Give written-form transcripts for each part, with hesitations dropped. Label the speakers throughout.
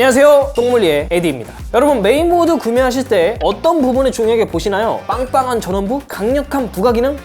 Speaker 1: 안녕하세요, 똥물리의 에디입니다. 여러분, 메인보드 구매하실 때 어떤 부분을 중요하게 보시나요? 빵빵한 전원부? 강력한 부가 기능?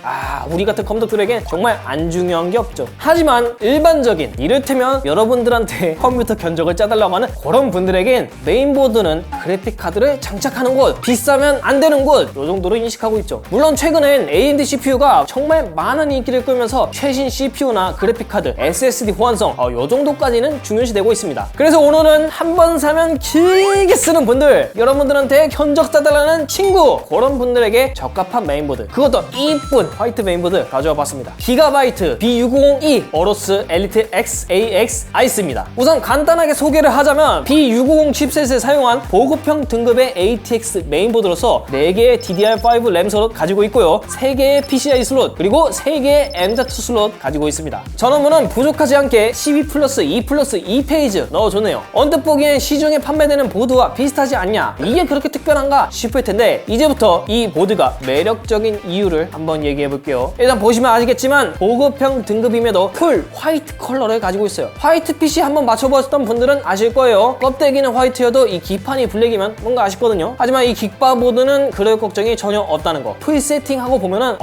Speaker 1: 우리 같은 컴퓨터들에겐 정말 안 중요한 게 없죠. 하지만 일반적인, 이를테면 여러분들한테 컴퓨터 견적을 짜달라고 하는 그런 분들에겐 메인보드는 그래픽카드를 장착하는 곳, 비싸면 안 되는 곳, 이 정도로 인식하고 있죠. 물론 최근엔 AMD CPU가 정말 많은 인기를 끌면서 최신 CPU나 그래픽카드, SSD 호환성, 이 정도까지는 중요시되고 있습니다. 그래서 오늘은 한 번 사면 길게 쓰는 분들, 여러분들한테 견적 짜달라는 친구, 그런 분들에게 적합한 메인보드, 그것도 이쁜 화이트 메인보드 가져와 봤습니다. 기가바이트 B650E 어로스 엘리트 X AX 아이스입니다. 우선 간단하게 소개를 하자면 B650 칩셋을 사용한 보급형 등급의 ATX 메인보드로서 4개의 DDR5 램 슬롯 가지고 있고요, 3개의 PCI 슬롯, 그리고 3개의 M.2 슬롯 가지고 있습니다. 전원부는 부족하지 않게 12+2+2 페이지 넣어줬네요. 언뜻 보기엔 시중에 판매되는 보드와 비슷하지 않냐, 이게 그렇게 특별한가 싶을 텐데, 이제부터 이 보드가 매력적인 이유를 한번 얘기해 볼게요. 일단 보시면 아시겠지만 보급형 등급임에도 풀 화이트 컬러를 가지고 있어요. 화이트 PC 한번 맞춰보셨던 분들은 아실 거예요. 껍데기는 화이트여도 이 기판이 블랙이면 뭔가 아쉽거든요. 하지만 이 긱바보드는 그럴 걱정이 전혀 없다는 거. 풀 세팅하고 보면은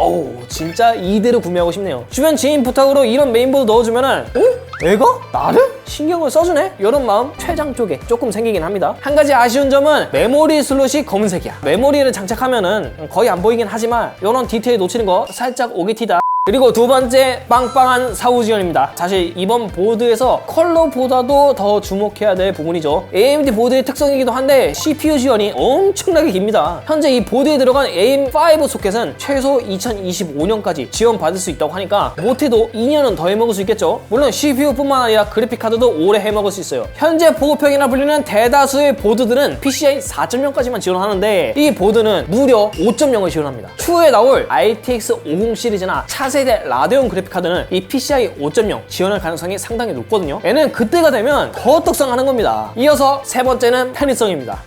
Speaker 1: 진짜 이대로 구매하고 싶네요. 주변 지인 부탁으로 이런 메인보드 넣어주면은 애가? 나를? 신경을 써주네? 이런 마음 최장 쪽에 조금 생기긴 합니다. 한 가지 아쉬운 점은 메모리 슬롯이 검은색이야. 메모리를 장착하면은 거의 안 보이긴 하지만 이런 디테일 놓치는 거 살짝 오게 티다. 그리고 두 번째, 빵빵한 사후 지원입니다. 사실 이번 보드에서 컬러보다도 더 주목해야 될 부분이죠. AMD 보드의 특성이기도 한데 CPU 지원이 엄청나게 깁니다. 현재 이 보드에 들어간 AM5 소켓은 최소 2025년까지 지원받을 수 있다고 하니까 못해도 2년은 더 해먹을 수 있겠죠. 물론 CPU뿐만 아니라 그래픽카드도 오래 해먹을 수 있어요. 현재 보급형이라 불리는 대다수의 보드들은 PCI 4.0까지만 지원하는데 이 보드는 무려 5.0을 지원합니다. 추후에 나올 RTX 50 시리즈나 차세대 라데온 그래픽카드는 이 PCI 5.0 지원할 가능성이 상당히 높거든요. 얘는 그때가 되면 더 떡상하는 겁니다. 이어서 세 번째는 편의성입니다.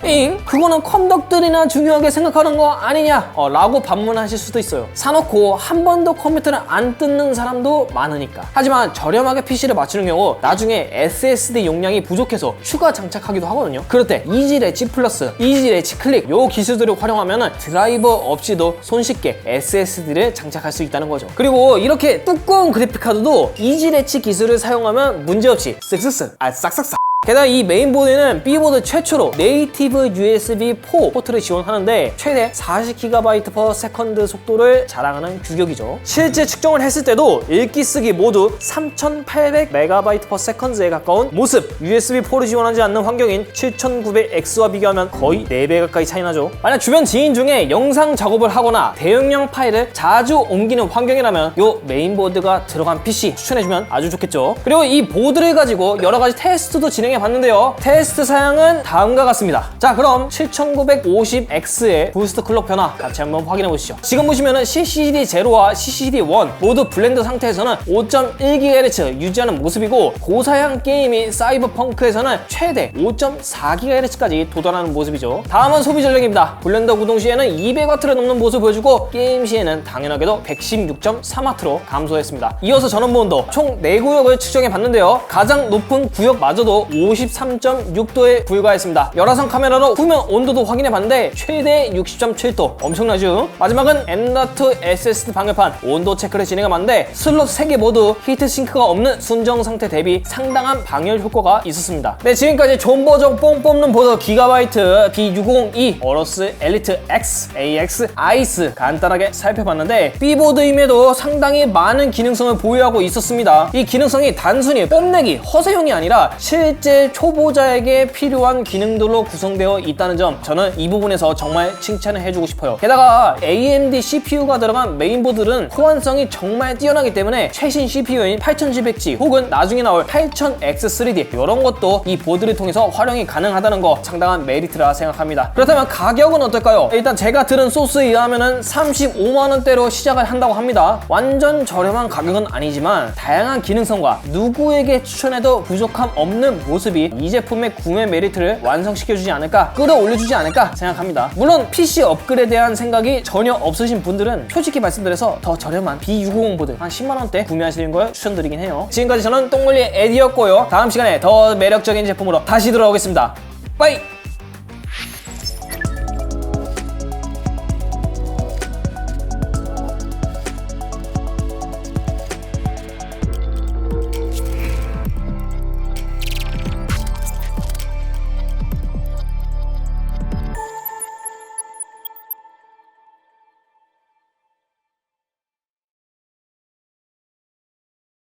Speaker 1: 그거는 컴덕들이나 중요하게 생각하는 거 아니냐? 라고 반문하실 수도 있어요. 사놓고 한 번도 컴퓨터를 안 뜯는 사람도 많으니까. 하지만 저렴하게 PC를 맞추는 경우 나중에 SSD 용량이 부족해서 추가 장착하기도 하거든요. 그럴 때 이지레치 플러스, 이지레치 클릭, 요 기술들을 활용하면 드라이버 없이도 손쉽게 SSD를 장착할 수 있다는 거죠. 그리고 이렇게 두꺼운 그래픽카드도 이지레치 기술을 사용하면 문제없이 싹싹싹. 게다가 이 메인보드에는 B보드 최초로 네이티브 USB4 포트를 지원하는데 최대 40GB/s 속도를 자랑하는 규격이죠. 실제 측정을 했을 때도 읽기 쓰기 모두 3800MB/s에 가까운 모습, USB4를 지원하지 않는 환경인 7900X와 비교하면 거의 4배 가까이 차이나죠. 만약 주변 지인 중에 영상 작업을 하거나 대용량 파일을 자주 옮기는 환경이라면 요 메인보드가 들어간 PC 추천해주면 아주 좋겠죠. 그리고 이 보드를 가지고 여러가지 테스트도 진행해 봤는데요. 테스트 사양은 다음과 같습니다. 자, 그럼 7950X의 부스트 클럭 변화 같이 한번 확인해 보시죠. 지금 보시면은 CCD0와 CCD1 모두 블렌더 상태에서는 5.1GHz 유지하는 모습이고, 고사양 게임인 사이버펑크에서는 최대 5.4GHz까지 도달하는 모습이죠. 다음은 소비 전력입니다. 블렌더 구동 시에는 200W를 넘는 모습을 보여주고 게임 시에는 당연하게도 116.3W로 감소했습니다. 이어서 전원부 온도 총 4구역을 측정해 봤는데요. 가장 높은 구역마저도 53.6도에 불과했습니다. 열화상 카메라로 후면 온도도 확인해 봤는데 최대 60.7도, 엄청나죠? 마지막은 M.2 SSD 방열판 온도 체크를 진행해 봤는데 슬롯 3개 모두 히트싱크가 없는 순정 상태 대비 상당한 방열 효과가 있었습니다. 네, 지금까지 존버적 뽕 뽑는 보드 기가바이트 B650E 어로스 엘리트 X AX 아이스 간단하게 살펴봤는데 B보드임에도 상당히 많은 기능성을 보유하고 있었습니다. 이 기능성이 단순히 뽐내기, 허세용이 아니라 실제 초보자에게 필요한 기능들로 구성되어 있다는 점, 저는 이 부분에서 정말 칭찬을 해주고 싶어요. 게다가 AMD CPU가 들어간 메인보드는 호환성이 정말 뛰어나기 때문에 최신 CPU인 8700G 혹은 나중에 나올 8000X3D 이런 것도 이 보드를 통해서 활용이 가능하다는 거 상당한 메리트라 생각합니다. 그렇다면 가격은 어떨까요? 일단 제가 들은 소스에 의하면 35만원대로 시작을 한다고 합니다. 완전 저렴한 가격은 아니지만 다양한 기능성과 누구에게 추천해도 부족함 없는 모습이 이 제품의 구매 메리트를 완성시켜주지 않을까, 끌어올려주지 않을까 생각합니다. 물론 PC 업글에 대한 생각이 전혀 없으신 분들은 솔직히 말씀드려서 더 저렴한 B650 보드 한 10만원대 구매하시는 걸 추천드리긴 해요. 지금까지 저는 똥물리의 에디였고요. 다음 시간에 더 매력적인 제품으로 다시 돌아오겠습니다. 빠이!